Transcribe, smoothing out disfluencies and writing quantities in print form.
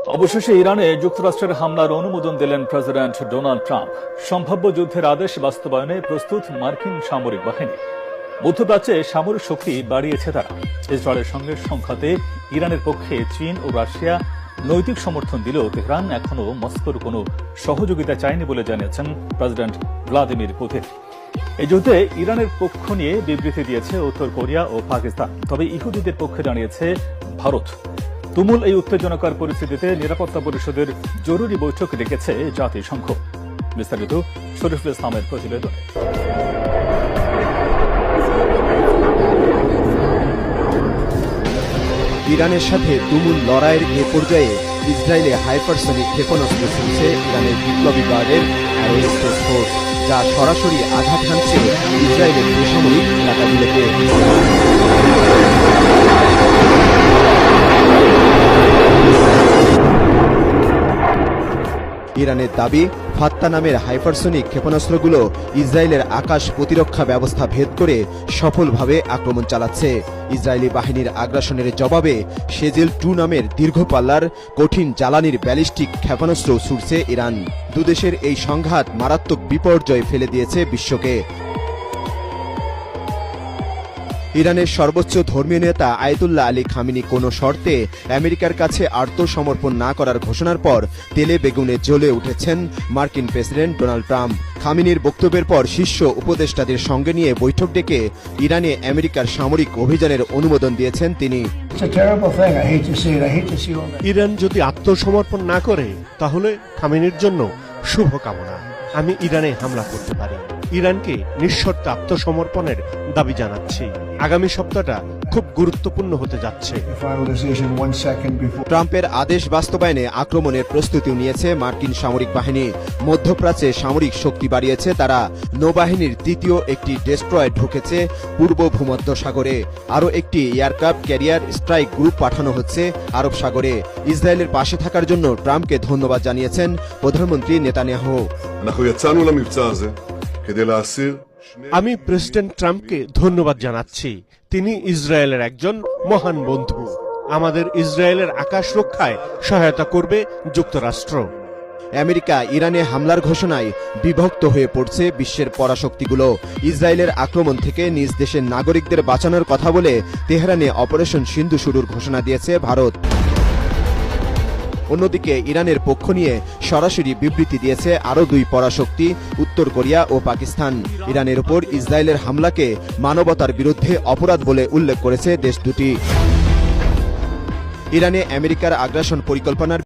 অবশেষে ইরানে যুক্তরাষ্ট্রের হামলার অনুমোদন দিলেন প্রেসিডেন্ট ডোনাল্ড ট্রাম্প। সম্ভাব্য যুদ্ধের আদেশ বাস্তবায়নে প্রস্তুত মার্কিন সামরিক বাহিনী। মধ্যপ্রাচ্যে সামরিক শক্তি বাড়িয়েছে তারা। ইসরায়েলের সঙ্গে সংঘাতে ইরানের পক্ষে চীন ও রাশিয়া নৈতিক সমর্থন দিলেও তেহরান এখনও মস্কোর কোনো সহযোগিতা চায়নি বলে জানিয়েছেন প্রেসিডেন্ট ভ্লাদিমির পুতিন। এই যুদ্ধে ইরানের পক্ষ নিয়ে বিবৃতি দিয়েছে উত্তর কোরিয়া ও পাকিস্তান, তবে ইহুদিদের পক্ষে দাঁড়িয়েছে ভারত। তুমুল এই উত্তেজনাকর পরিস্থিতিতে নিরাপত্তা পরিষদের জরুরি বৈঠক ডেকেছে জাতিসংঘ। বিস্তারিত শরীফুল ইসলামের প্রতিবেদনে। ইরানের সাথে তুমুল লড়াইয়ের এ পর্যায়ে ইসরায়েলে হাইপারসনিক ক্ষেপণাস্ত্র ছুড়ছে ইরানের বিপ্লবী গার্ডের অ্যারোস্পেস ফোর্স, যা সরাসরি আঘাত হানছে ইসরায়েলের বেসামরিক এলাকাগুলোতে। ইরানের দাবি, ফাত্তা নামের হাইপারসনিক ক্ষেপণাস্ত্রগুলো ইসরায়েলের আকাশ প্রতিরক্ষা ব্যবস্থা ভেদ করে সফলভাবে আক্রমণ চালাচ্ছে। ইসরায়েলি বাহিনীর আগ্রাসনের জবাবে শেজেল 2 নামের দীর্ঘপাল্লার কঠিন জ্বালানির ব্যালিস্টিক ক্ষেপণাস্ত্র ছুড়ছে ইরান। দুদেশের এই সংঘাত মারাত্মক বিপর্যয় ফেলে দিয়েছে বিশ্বকে। ইরানের সর্বোচ্চ ধর্মীয় নেতা আয়াতুল্লাহ আলী খামেনি কোনো শর্তে আমেরিকার কাছে আত্মসমর্পণ না করার ঘোষণার পর তেলে বেগুনে জ্বলে উঠেছেন মার্কিন প্রেসিডেন্ট ডোনাল্ড ট্রাম্প। খামেনির বক্তব্যের পর শীর্ষ উপদেষ্টাদের সঙ্গে নিয়ে বৈঠক ডেকে ইরানে আমেরিকার সামরিক অভিযানের অনুমোদন দিয়েছেন তিনি। ইরান যদি আত্মসমর্পণ না করে তাহলে খামেনির জন্য শুভকামনা। আমি ইরানে হামলা করতে পারি। ইরানকে নিঃশর্ত আত্মসমর্পণের দাবি জানাচ্ছি। আগামী সপ্তাহটা খুব গুরুত্বপূর্ণ হতে যাচ্ছে। ট্রাম্পের আদেশ বাস্তবায়নে আক্রমণের প্রস্তুতিও নিয়েছে মার্কিন সামরিক বাহিনী। মধ্যপ্রাচ্যে সামরিক শক্তি বাড়িয়েছে তারা। নৌবাহিনীর তৃতীয় একটি ডেস্ট্রয়ার ঢুকেছে পূর্ব ভূমধ্য সাগরে। আরও একটি এয়ারক্রাফট ক্যারিয়ার স্ট্রাইক গ্রুপ পাঠানো হচ্ছে আরব সাগরে। ইসরায়েলের পাশে থাকার জন্য ট্রাম্পকে ধন্যবাদ জানিয়েছেন প্রধানমন্ত্রী নেতানিয়াহু। আমি প্রেসিডেন্ট ট্রাম্পকে ধন্যবাদ জানাচ্ছি। তিনি ইসরায়েলের একজন মহান বন্ধু। আমাদের ইসরায়েলের আকাশ রক্ষায় সহায়তা করবে যুক্তরাষ্ট্র। আমেরিকা ইরানে হামলার ঘোষণায় বিভক্ত হয়ে পড়ছে বিশ্বের পরাশক্তিগুলো। ইসরায়েলের আক্রমণ থেকে নিজ দেশের নাগরিকদের বাঁচানোর কথা বলে তেহরানে অপারেশন সিন্ধু শুরুর ঘোষণা দিয়েছে ভারত। অন্যদিকে ইরানের পক্ষ নিয়ে সরাসরি বিবৃতি দিয়েছে আরও 2 পরাশক্তি, উত্তর কোরিয়া ও পাকিস্তান। ইরানের উপর ইসরায়েলের হামলাকে মানবতার বিরুদ্ধে অপরাধ বলে উল্লেখ করেছে দেশ দুটি। ইরানে আমেরিকার আগ্রাসন পরিকল্পনার